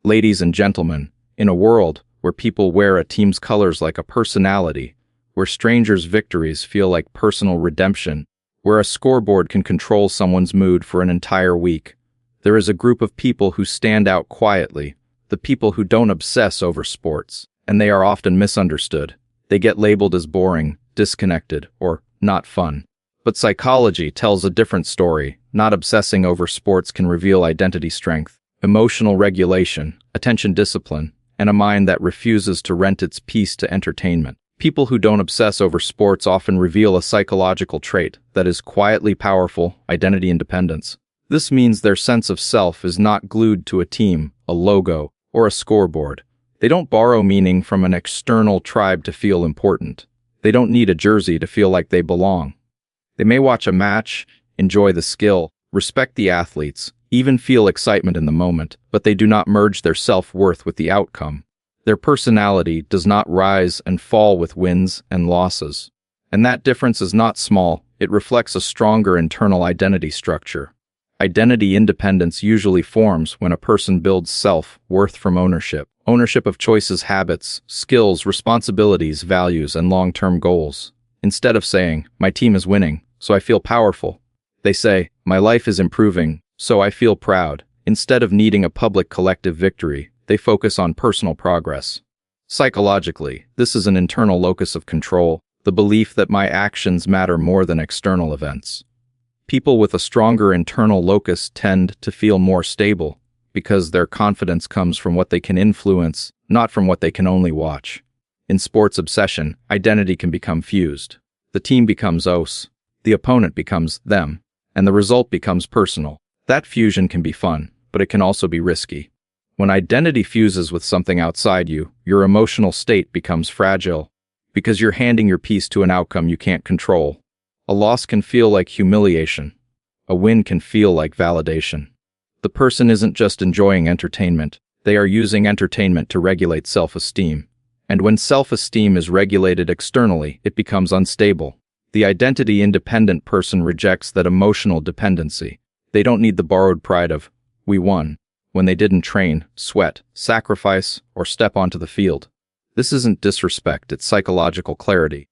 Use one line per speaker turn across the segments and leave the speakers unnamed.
Ladies and gentlemen, in a world where people wear a team's colors like a personality, where strangers' victories feel like personal redemption, where a scoreboard can control someone's mood for an entire week, there is a group of people who stand out quietly, the people who don't obsess over sports, and they are often misunderstood. They get labeled as boring, disconnected, or not fun. But psychology tells a different story. Not obsessing over sports can reveal identity strength, emotional regulation, attention discipline, and a mind that refuses to rent its peace to entertainment. People who don't obsess over sports often reveal a psychological trait that is quietly powerful: identity independence. This means their sense of self is not glued to a team, a logo, or a scoreboard. They don't borrow meaning from an external tribe to feel important. They don't need a jersey to feel like they belong. They may watch a match, enjoy the skill, respect the athletes, even feel excitement in the moment, but they do not merge their self-worth with the outcome. Their personality does not rise and fall with wins and losses. And that difference is not small. It reflects a stronger internal identity structure. Identity independence usually forms when a person builds self-worth from ownership. Ownership of choices, habits, skills, responsibilities, values, and long-term goals. Instead of saying, "My team is winning, so I feel powerful," they say, "My life is improving, so I feel proud." Instead of needing a public collective victory, they focus on personal progress. Psychologically, this is an internal locus of control, the belief that my actions matter more than external events. People with a stronger internal locus tend to feel more stable, because their confidence comes from what they can influence, not from what they can only watch. In sports obsession, identity can become fused. The team becomes us, the opponent becomes them, and the result becomes personal. That fusion can be fun, but it can also be risky. When identity fuses with something outside you, your emotional state becomes fragile, because you're handing your peace to an outcome you can't control. A loss can feel like humiliation. A win can feel like validation. The person isn't just enjoying entertainment, they are using entertainment to regulate self-esteem. And when self-esteem is regulated externally, it becomes unstable. The identity-independent person rejects that emotional dependency. They don't need the borrowed pride of, "We won," when they didn't train, sweat, sacrifice, or step onto the field. This isn't disrespect, it's psychological clarity.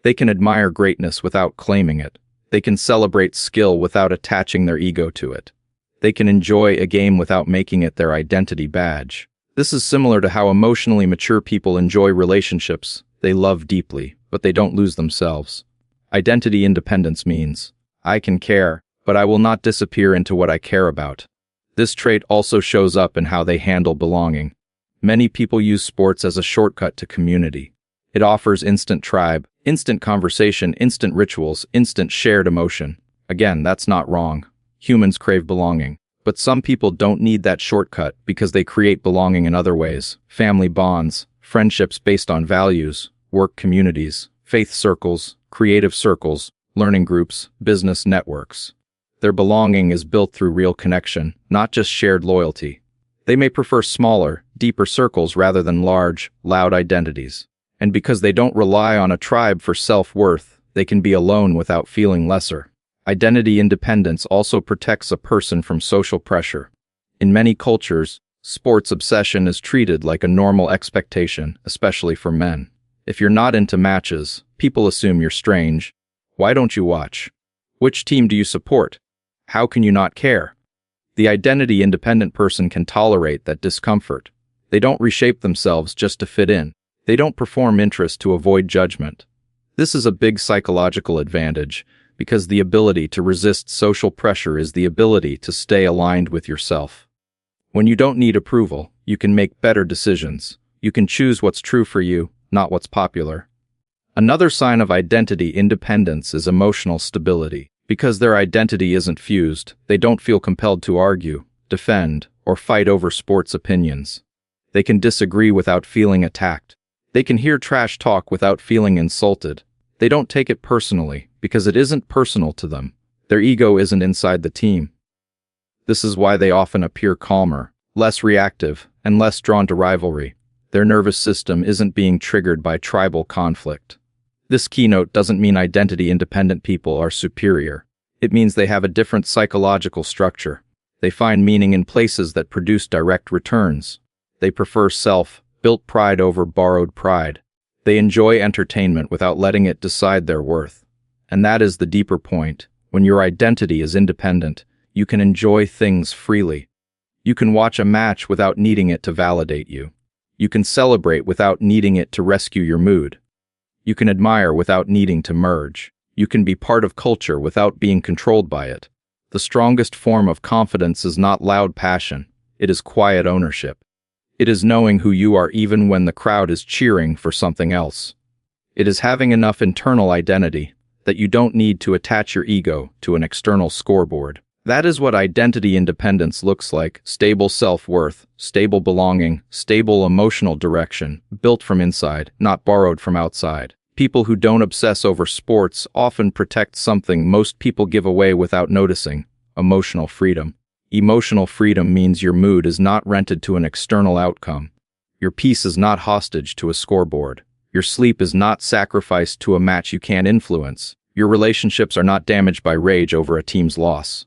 They can admire greatness without claiming it. They can celebrate skill without attaching their ego to it. They can enjoy a game without making it their identity badge. This is similar to how emotionally mature people enjoy relationships. They love deeply, but they don't lose themselves. Identity independence means, I can care, but I will not disappear into what I care about. This trait also shows up in how they handle belonging. Many people use sports as a shortcut to community. It offers instant tribe, instant conversation, instant rituals, instant shared emotion. Again, that's not wrong. Humans crave belonging. But some people don't need that shortcut because they create belonging in other ways. Family bonds, friendships based on values, work communities, faith circles, creative circles, learning groups, business networks. Their belonging is built through real connection, not just shared loyalty. They may prefer smaller, deeper circles rather than large, loud identities. And because they don't rely on a tribe for self-worth, they can be alone without feeling lesser. Identity independence also protects a person from social pressure. In many cultures, sports obsession is treated like a normal expectation, especially for men. If you're not into matches, people assume you're strange. Why don't you watch? Which team do you support? How can you not care? The identity-independent person can tolerate that discomfort. They don't reshape themselves just to fit in. They don't perform interest to avoid judgment. This is a big psychological advantage, because the ability to resist social pressure is the ability to stay aligned with yourself. When you don't need approval, you can make better decisions. You can choose what's true for you, not what's popular. Another sign of identity independence is emotional stability. Because their identity isn't fused, they don't feel compelled to argue, defend, or fight over sports opinions. They can disagree without feeling attacked. They can hear trash talk without feeling insulted. They don't take it personally, because it isn't personal to them. Their ego isn't inside the team. This is why they often appear calmer, less reactive, and less drawn to rivalry. Their nervous system isn't being triggered by tribal conflict. This keynote doesn't mean identity-independent people are superior. It means they have a different psychological structure. They find meaning in places that produce direct returns. They prefer self-built pride over borrowed pride. They enjoy entertainment without letting it decide their worth. And that is the deeper point. When your identity is independent, you can enjoy things freely. You can watch a match without needing it to validate you. You can celebrate without needing it to rescue your mood. You can admire without needing to merge. You can be part of culture without being controlled by it. The strongest form of confidence is not loud passion. It is quiet ownership. It is knowing who you are even when the crowd is cheering for something else. It is having enough internal identity that you don't need to attach your ego to an external scoreboard. That is what identity independence looks like: stable self-worth, stable belonging, stable emotional direction, built from inside, not borrowed from outside. People who don't obsess over sports often protect something most people give away without noticing: emotional freedom. Emotional freedom means your mood is not rented to an external outcome. Your peace is not hostage to a scoreboard. Your sleep is not sacrificed to a match you can't influence. Your relationships are not damaged by rage over a team's loss.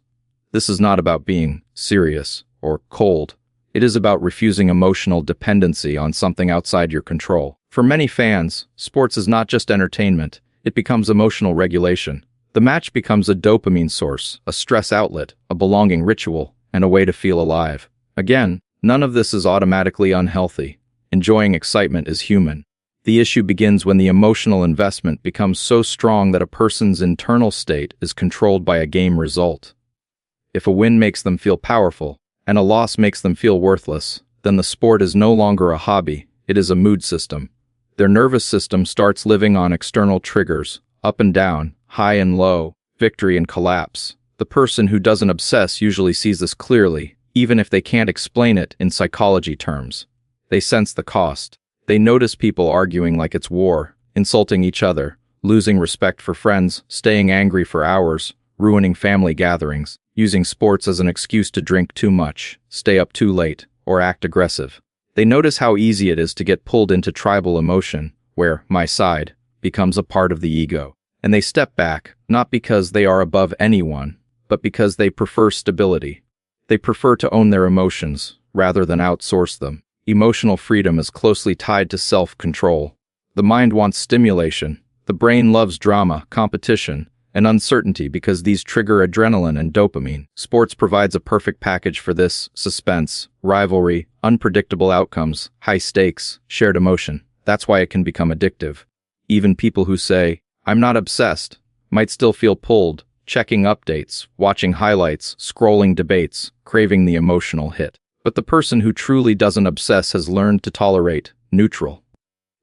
This is not about being serious or cold. It is about refusing emotional dependency on something outside your control. For many fans, sports is not just entertainment. It becomes emotional regulation. The match becomes a dopamine source, a stress outlet, a belonging ritual, and a way to feel alive. Again, none of this is automatically unhealthy. Enjoying excitement is human. The issue begins when the emotional investment becomes so strong that a person's internal state is controlled by a game result. If a win makes them feel powerful, and a loss makes them feel worthless, then the sport is no longer a hobby, it is a mood system. Their nervous system starts living on external triggers: up and down, high and low, victory and collapse. The person who doesn't obsess usually sees this clearly, even if they can't explain it in psychology terms. They sense the cost. They notice people arguing like it's war, insulting each other, losing respect for friends, staying angry for hours, ruining family gatherings, using sports as an excuse to drink too much, stay up too late, or act aggressive. They notice how easy it is to get pulled into tribal emotion, where my side becomes a part of the ego. And they step back, not because they are above anyone, but because they prefer stability. They prefer to own their emotions, rather than outsource them. Emotional freedom is closely tied to self-control. The mind wants stimulation. The brain loves drama, competition, and uncertainty because these trigger adrenaline and dopamine. Sports provides a perfect package for this: suspense, rivalry, unpredictable outcomes, high stakes, shared emotion. That's why it can become addictive. Even people who say, "I'm not obsessed," might still feel pulled, checking updates, watching highlights, scrolling debates, craving the emotional hit. But the person who truly doesn't obsess has learned to tolerate neutral.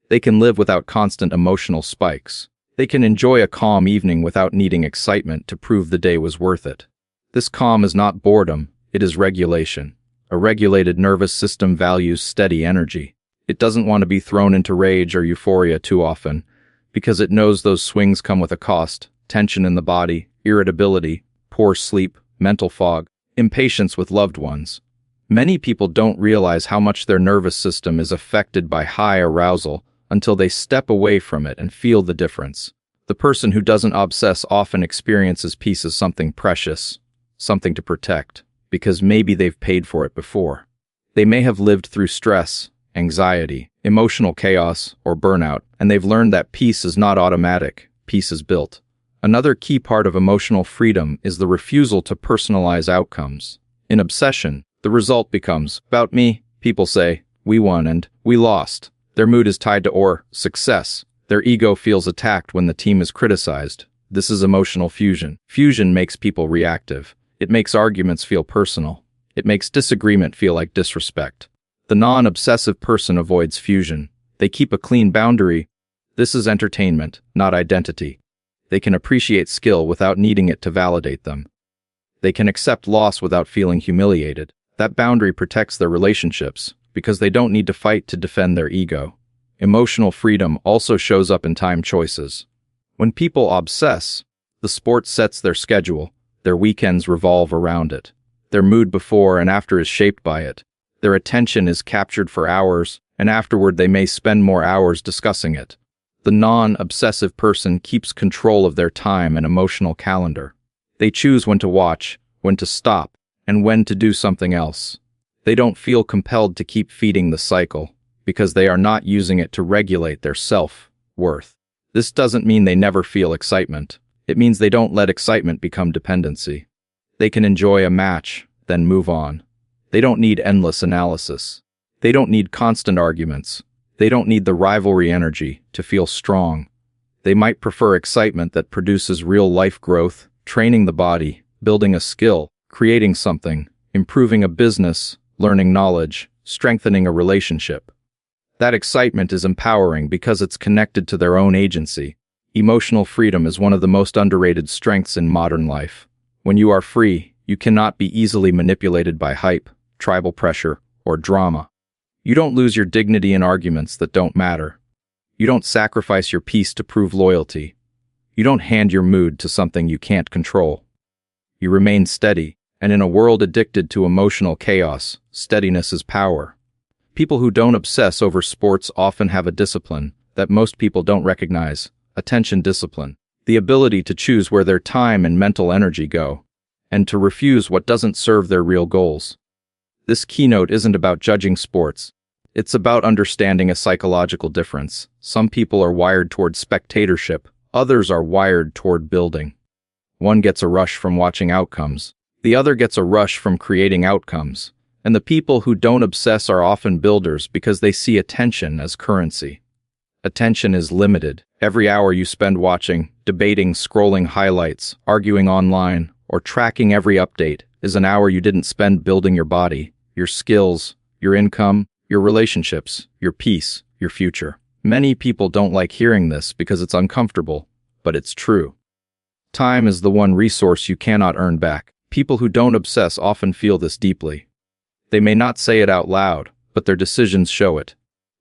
They can live without constant emotional spikes. They can enjoy a calm evening without needing excitement to prove the day was worth it. This calm is not boredom, it is regulation. A regulated nervous system values steady energy. It doesn't want to be thrown into rage or euphoria too often, because it knows those swings come with a cost: tension in the body, irritability, poor sleep, mental fog, impatience with loved ones. Many people don't realize how much their nervous system is affected by high arousal until they step away from it and feel the difference. The person who doesn't obsess often experiences peace as something precious, something to protect, because maybe they've paid for it before. They may have lived through stress, anxiety, emotional chaos, or burnout, and they've learned that peace is not automatic, peace is built. Another key part of emotional freedom is the refusal to personalize outcomes. In obsession, the result becomes, "About me," people say, "we won," and "we lost." Their mood is tied to success. Their ego feels attacked when the team is criticized. This is emotional fusion. Fusion makes people reactive. It makes arguments feel personal. It makes disagreement feel like disrespect. The non-obsessive person avoids fusion. They keep a clean boundary. This is entertainment, not identity. They can appreciate skill without needing it to validate them. They can accept loss without feeling humiliated. That boundary protects their relationships, because they don't need to fight to defend their ego. Emotional freedom also shows up in time choices. When people obsess, the sport sets their schedule. Their weekends revolve around it. Their mood before and after is shaped by it. Their attention is captured for hours, and afterward they may spend more hours discussing it. The non-obsessive person keeps control of their time and emotional calendar. They choose when to watch, when to stop, and when to do something else. They don't feel compelled to keep feeding the cycle because they are not using it to regulate their self-worth. This doesn't mean they never feel excitement. It means they don't let excitement become dependency. They can enjoy a match, then move on. They don't need endless analysis. They don't need constant arguments. They don't need the rivalry energy to feel strong. They might prefer excitement that produces real-life growth, training the body, building a skill, creating something, improving a business, learning knowledge, strengthening a relationship. That excitement is empowering because it's connected to their own agency. Emotional freedom is one of the most underrated strengths in modern life. When you are free, you cannot be easily manipulated by hype, tribal pressure, or drama. You don't lose your dignity in arguments that don't matter. You don't sacrifice your peace to prove loyalty. You don't hand your mood to something you can't control. You remain steady, and in a world addicted to emotional chaos, steadiness is power. People who don't obsess over sports often have a discipline that most people don't recognize: attention discipline, the ability to choose where their time and mental energy go, and to refuse what doesn't serve their real goals. This keynote isn't about judging sports. It's about understanding a psychological difference. Some people are wired toward spectatorship, others are wired toward building. One gets a rush from watching outcomes, the other gets a rush from creating outcomes. And the people who don't obsess are often builders because they see attention as currency. Attention is limited. Every hour you spend watching, debating, scrolling highlights, arguing online, or tracking every update is an hour you didn't spend building your body, your skills, your income, your relationships, your peace, your future. Many people don't like hearing this because it's uncomfortable, but it's true. Time is the one resource you cannot earn back. People who don't obsess often feel this deeply. They may not say it out loud, but their decisions show it.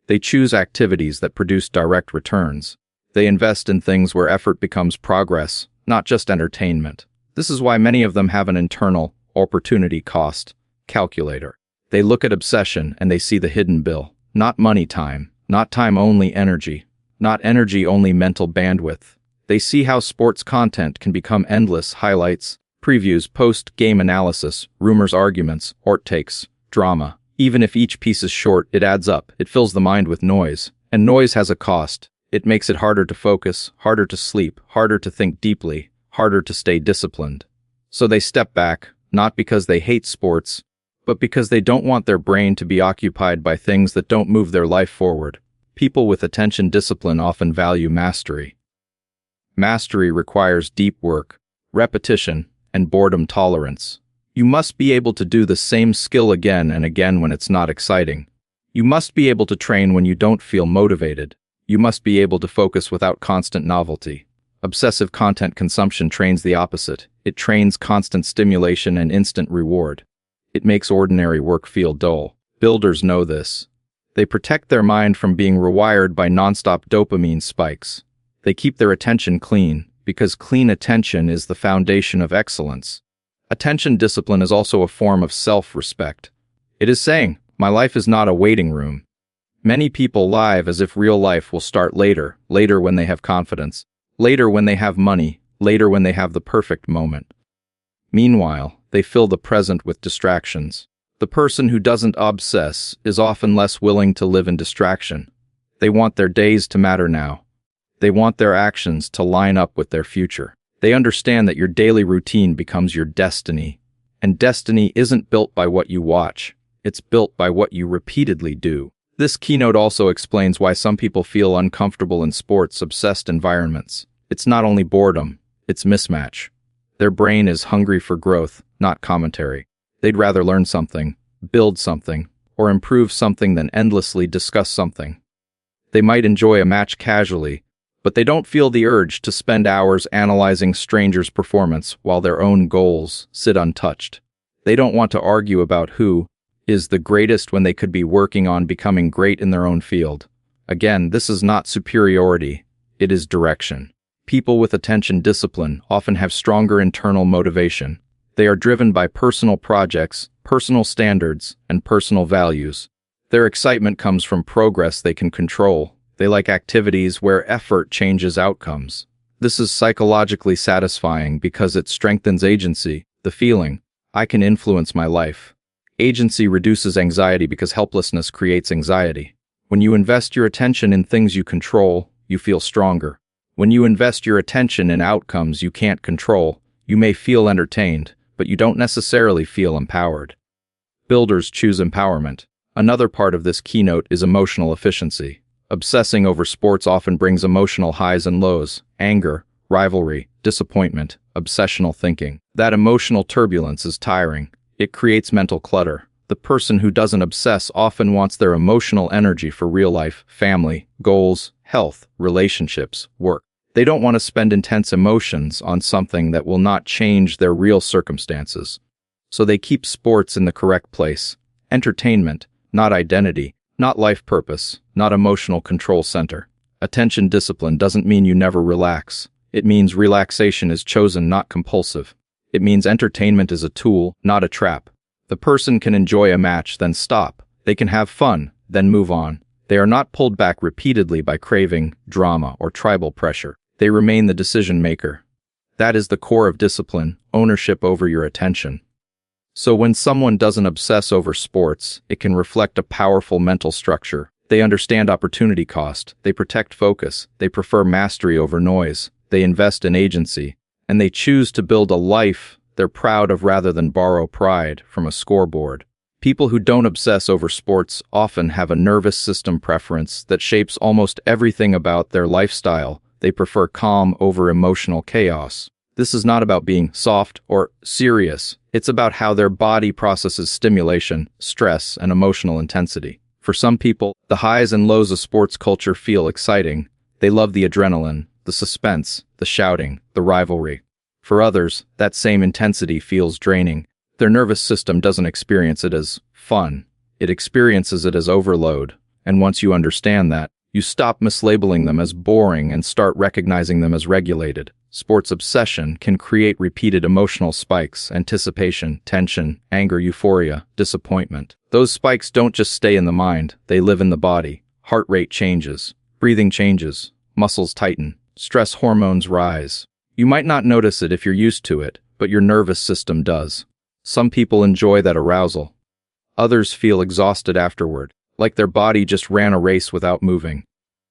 They choose activities that produce direct returns. They invest in things where effort becomes progress, not just entertainment. This is why many of them have an internal opportunity cost calculator. They look at obsession and they see the hidden bill. Not money time, not time only energy, not energy only mental bandwidth. They see how sports content can become endless highlights, previews, post-game analysis, rumors, arguments, or takes. Drama. Even if each piece is short, it adds up. It fills the mind with noise. And noise has a cost. It makes it harder to focus, harder to sleep, harder to think deeply, harder to stay disciplined. So they step back, not because they hate sports, but because they don't want their brain to be occupied by things that don't move their life forward. People with attention discipline often value mastery. Mastery requires deep work, repetition, and boredom tolerance. You must be able to do the same skill again and again when it's not exciting. You must be able to train when you don't feel motivated. You must be able to focus without constant novelty. Obsessive content consumption trains the opposite. It trains constant stimulation and instant reward. It makes ordinary work feel dull. Builders know this. They protect their mind from being rewired by nonstop dopamine spikes. They keep their attention clean, because clean attention is the foundation of excellence. Attention discipline is also a form of self-respect. It is saying, my life is not a waiting room. Many people live as if real life will start later when they have confidence, later when they have money, later when they have the perfect moment. Meanwhile, they fill the present with distractions. The person who doesn't obsess is often less willing to live in distraction. They want their days to matter now. They want their actions to line up with their future. They understand that your daily routine becomes your destiny. And destiny isn't built by what you watch. It's built by what you repeatedly do. This keynote also explains why some people feel uncomfortable in sports-obsessed environments. It's not only boredom, it's mismatch. Their brain is hungry for growth, not commentary. They'd rather learn something, build something, or improve something than endlessly discuss something. They might enjoy a match casually, but they don't feel the urge to spend hours analyzing strangers' performance while their own goals sit untouched. They don't want to argue about who is the greatest when they could be working on becoming great in their own field. Again, this is not superiority, it is direction. People with attention discipline often have stronger internal motivation. They are driven by personal projects, personal standards, and personal values. Their excitement comes from progress they can control. They like activities where effort changes outcomes. This is psychologically satisfying because it strengthens agency, the feeling, I can influence my life. Agency reduces anxiety because helplessness creates anxiety. When you invest your attention in things you control, you feel stronger. When you invest your attention in outcomes you can't control, you may feel entertained, but you don't necessarily feel empowered. Builders choose empowerment. Another part of this keynote is emotional efficiency. Obsessing over sports often brings emotional highs and lows, anger, rivalry, disappointment, obsessional thinking. That emotional turbulence is tiring. It creates mental clutter. The person who doesn't obsess often wants their emotional energy for real life, family, goals, health, relationships, work. They don't want to spend intense emotions on something that will not change their real circumstances. So they keep sports in the correct place. Entertainment, not identity, not life purpose, not emotional control center. Attention discipline doesn't mean you never relax. It means relaxation is chosen, not compulsive. It means entertainment is a tool, not a trap. The person can enjoy a match, then stop. They can have fun, then move on. They are not pulled back repeatedly by craving, drama, or tribal pressure. They remain the decision maker. That is the core of discipline, ownership over your attention. So when someone doesn't obsess over sports, it can reflect a powerful mental structure. They understand opportunity cost, they protect focus, they prefer mastery over noise, they invest in agency, and they choose to build a life they're proud of rather than borrow pride from a scoreboard. People who don't obsess over sports often have a nervous system preference that shapes almost everything about their lifestyle. They prefer calm over emotional chaos. This is not about being soft or serious. It's about how their body processes stimulation, stress, and emotional intensity. For some people, the highs and lows of sports culture feel exciting. They love the adrenaline, the suspense, the shouting, the rivalry. For others, that same intensity feels draining. Their nervous system doesn't experience it as fun. It experiences it as overload. And once you understand that, you stop mislabeling them as boring and start recognizing them as regulated. Sports obsession can create repeated emotional spikes, anticipation, tension, anger, euphoria, disappointment. Those spikes don't just stay in the mind, they live in the body. Heart rate changes, breathing changes, muscles tighten, stress hormones rise. You might not notice it if you're used to it, but your nervous system does. Some people enjoy that arousal. Others feel exhausted afterward, like their body just ran a race without moving.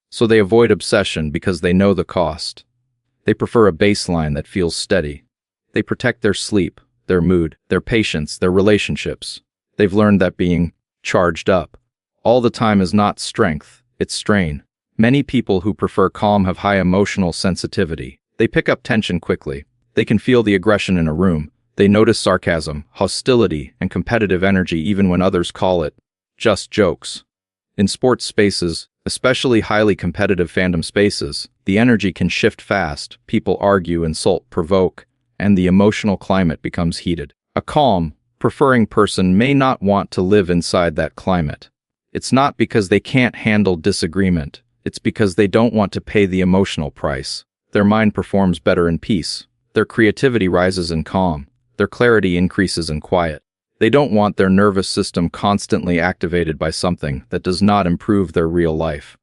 So they avoid obsession because they know the cost. They prefer a baseline that feels steady. They protect their sleep, their mood, their patience, their relationships. They've learned that being charged up all the time is not strength, it's strain. Many people who prefer calm have high emotional sensitivity. They pick up tension quickly. They can feel the aggression in a room. They notice sarcasm, hostility, and competitive energy even when others call it just jokes. In sports spaces, especially highly competitive fandom spaces, the energy can shift fast, people argue, insult, provoke, and the emotional climate becomes heated. A calm, preferring person may not want to live inside that climate. It's not because they can't handle disagreement, it's because they don't want to pay the emotional price. Their mind performs better in peace. Their creativity rises in calm. Their clarity increases in quiet. They don't want their nervous system constantly activated by something that does not improve their real life.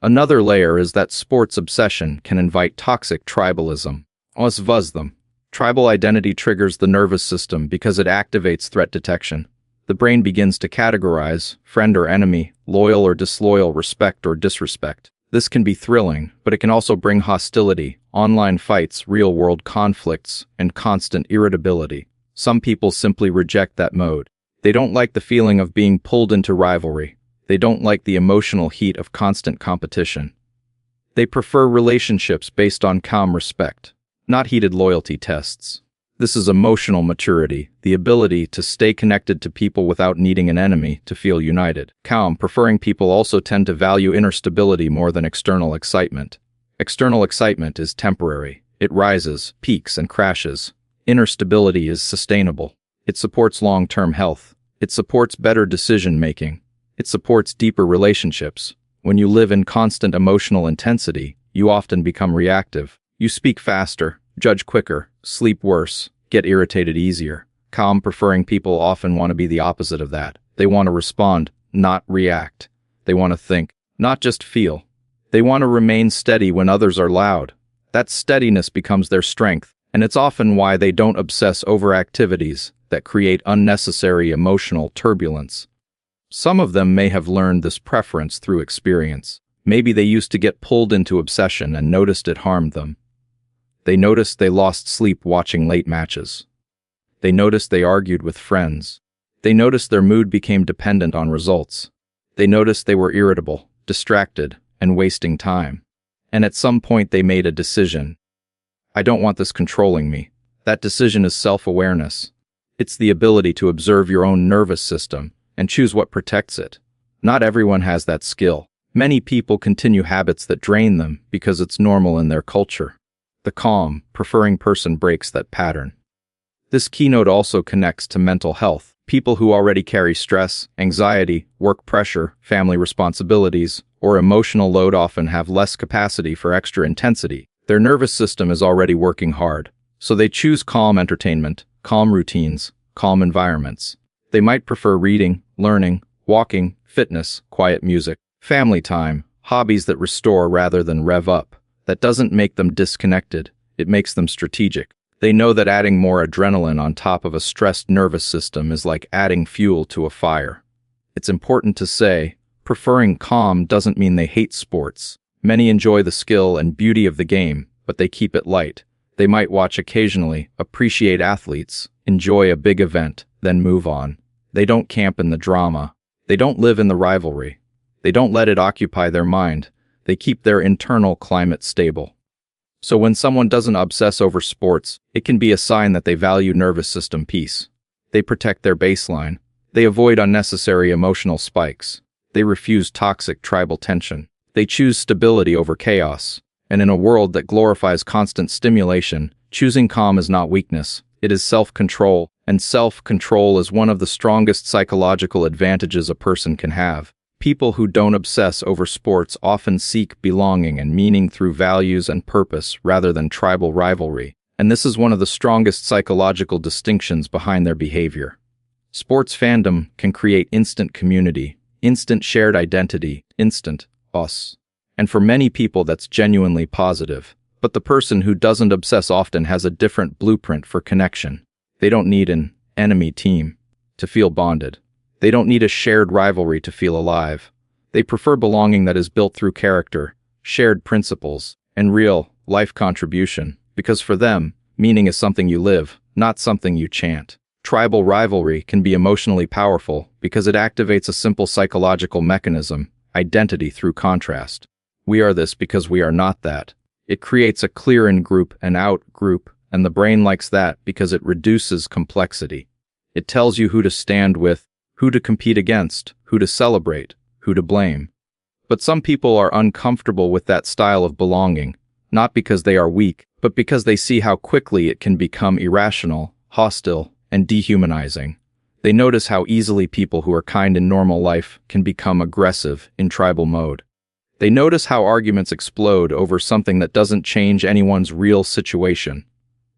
Another layer is that sports obsession can invite toxic tribalism. Obsessing. Tribal identity triggers the nervous system because it activates threat detection. The brain begins to categorize friend or enemy, loyal or disloyal, respect or disrespect. This can be thrilling, but it can also bring hostility, online fights, real-world conflicts, and constant irritability. Some people simply reject that mode. They don't like the feeling of being pulled into rivalry. They don't like the emotional heat of constant competition. They prefer relationships based on calm respect, not heated loyalty tests. This is emotional maturity, the ability to stay connected to people without needing an enemy to feel united. Calm, preferring people also tend to value inner stability more than external excitement. External excitement is temporary. It rises, peaks, and crashes. Inner stability is sustainable. It supports long-term health. It supports better decision-making. It supports deeper relationships. When you live in constant emotional intensity, you often become reactive. You speak faster, judge quicker, sleep worse, get irritated easier. Calm, preferring people often want to be the opposite of that. They want to respond, not react. They want to think, not just feel. They want to remain steady when others are loud. That steadiness becomes their strength, And it's often why they don't obsess over activities that create unnecessary emotional turbulence. Some of them may have learned this preference through experience. Maybe they used to get pulled into obsession and noticed it harmed them. They noticed they lost sleep watching late matches. They noticed they argued with friends. They noticed their mood became dependent on results. They noticed they were irritable, distracted, and wasting time. And at some point they made a decision. I don't want this controlling me. That decision is self-awareness. It's the ability to observe your own nervous system and choose what protects it. Not everyone has that skill. Many people continue habits that drain them because it's normal in their culture. The calm, preferring person breaks that pattern. This keynote also connects to mental health. People who already carry stress, anxiety, work pressure, family responsibilities, or emotional load often have less capacity for extra intensity. Their nervous system is already working hard, so they choose calm entertainment, calm routines, calm environments. They might prefer reading, learning, walking, fitness, quiet music, family time, hobbies that restore rather than rev up. That doesn't make them disconnected, it makes them strategic. They know that adding more adrenaline on top of a stressed nervous system is like adding fuel to a fire. It's important to say, preferring calm doesn't mean they hate sports. Many enjoy the skill and beauty of the game, but they keep it light. They might watch occasionally, appreciate athletes, enjoy a big event, then move on. They don't camp in the drama. They don't live in the rivalry. They don't let it occupy their mind. They keep their internal climate stable. So when someone doesn't obsess over sports, it can be a sign that they value nervous system peace. They protect their baseline. They avoid unnecessary emotional spikes. They refuse toxic tribal tension. They choose stability over chaos. And in a world that glorifies constant stimulation, choosing calm is not weakness. It is self-control, and self-control is one of the strongest psychological advantages a person can have. People who don't obsess over sports often seek belonging and meaning through values and purpose rather than tribal rivalry, and this is one of the strongest psychological distinctions behind their behavior. Sports fandom can create instant community, instant shared identity, instant us. And for many people that's genuinely positive. But the person who doesn't obsess often has a different blueprint for connection. They don't need an enemy team to feel bonded. They don't need a shared rivalry to feel alive. They prefer belonging that is built through character, shared principles, and real life contribution, because for them, meaning is something you live, not something you chant. Tribal rivalry can be emotionally powerful because it activates a simple psychological mechanism, identity through contrast. We are this because we are not that. It creates a clear in-group and out-group, and the brain likes that because it reduces complexity. It tells you who to stand with, who to compete against, who to celebrate, who to blame. But some people are uncomfortable with that style of belonging, not because they are weak, but because they see how quickly it can become irrational, hostile, and dehumanizing. They notice how easily people who are kind in normal life can become aggressive in tribal mode. They notice how arguments explode over something that doesn't change anyone's real situation.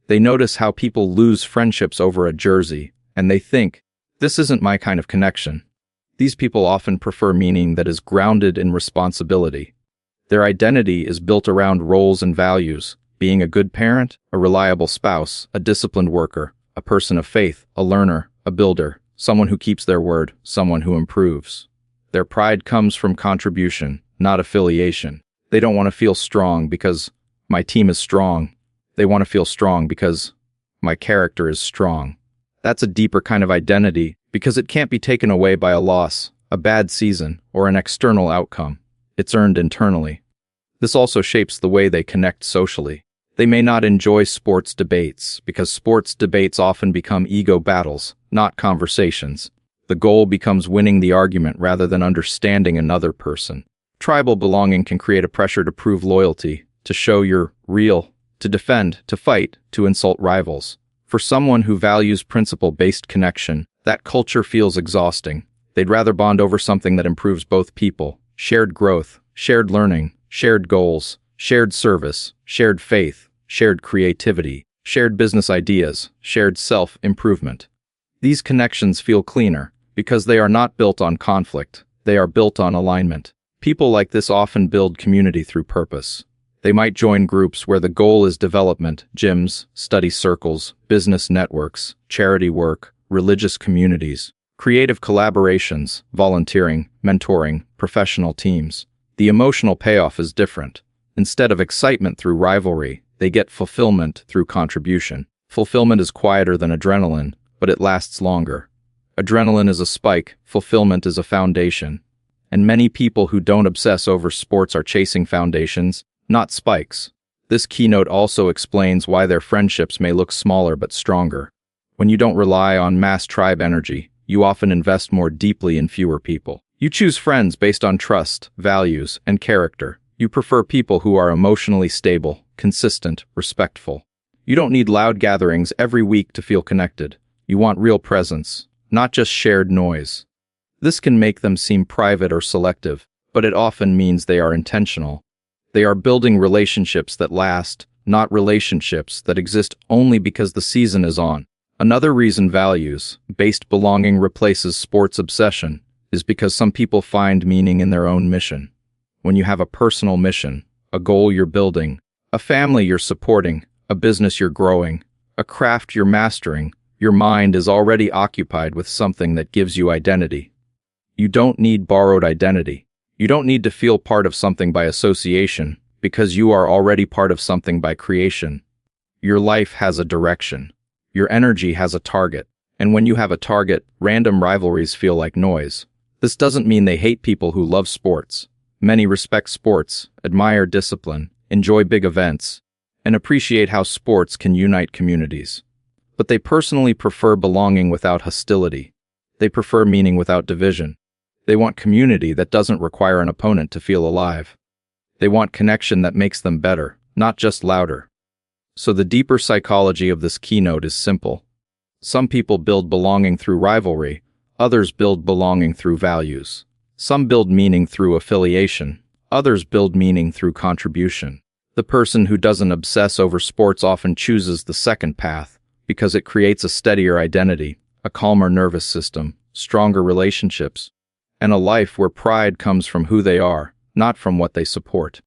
They notice how people lose friendships over a jersey, and they think, this isn't my kind of connection. These people often prefer meaning that is grounded in responsibility. Their identity is built around roles and values, being a good parent, a reliable spouse, a disciplined worker, a person of faith, a learner, a builder, someone who keeps their word, someone who improves. Their pride comes from contribution, not affiliation. They don't want to feel strong because my team is strong. They want to feel strong because my character is strong. That's a deeper kind of identity because it can't be taken away by a loss, a bad season, or an external outcome. It's earned internally. This also shapes the way they connect socially. They may not enjoy sports debates because sports debates often become ego battles, not conversations. The goal becomes winning the argument rather than understanding another person. Tribal belonging can create a pressure to prove loyalty, to show you're real, to defend, to fight, to insult rivals. For someone who values principle-based connection, that culture feels exhausting. They'd rather bond over something that improves both people, shared growth, shared learning, shared goals, shared service, shared faith, shared creativity, shared business ideas, shared self-improvement. These connections feel cleaner because they are not built on conflict, they are built on alignment. People like this often build community through purpose. They might join groups where the goal is development, gyms, study circles, business networks, charity work, religious communities, creative collaborations, volunteering, mentoring, professional teams. The emotional payoff is different. Instead of excitement through rivalry, they get fulfillment through contribution. Fulfillment is quieter than adrenaline, but it lasts longer. Adrenaline is a spike, fulfillment is a foundation. And many people who don't obsess over sports are chasing foundations, not spikes. This keynote also explains why their friendships may look smaller but stronger. When you don't rely on mass tribe energy, you often invest more deeply in fewer people. You choose friends based on trust, values, and character. You prefer people who are emotionally stable, consistent, respectful. You don't need loud gatherings every week to feel connected. You want real presence, not just shared noise. This can make them seem private or selective, but it often means they are intentional. They are building relationships that last, not relationships that exist only because the season is on. Another reason values-based belonging replaces sports obsession is because some people find meaning in their own mission. When you have a personal mission, a goal you're building, a family you're supporting, a business you're growing, a craft you're mastering, your mind is already occupied with something that gives you identity. You don't need borrowed identity. You don't need to feel part of something by association, because you are already part of something by creation. Your life has a direction. Your energy has a target. And when you have a target, random rivalries feel like noise. This doesn't mean they hate people who love sports. Many respect sports, admire discipline, enjoy big events, and appreciate how sports can unite communities. But they personally prefer belonging without hostility. They prefer meaning without division. They want community that doesn't require an opponent to feel alive. They want connection that makes them better, not just louder. So the deeper psychology of this keynote is simple. Some people build belonging through rivalry, others build belonging through values. Some build meaning through affiliation, others build meaning through contribution. The person who doesn't obsess over sports often chooses the second path because it creates a steadier identity, a calmer nervous system, stronger relationships, and a life where pride comes from who they are, not from what they support.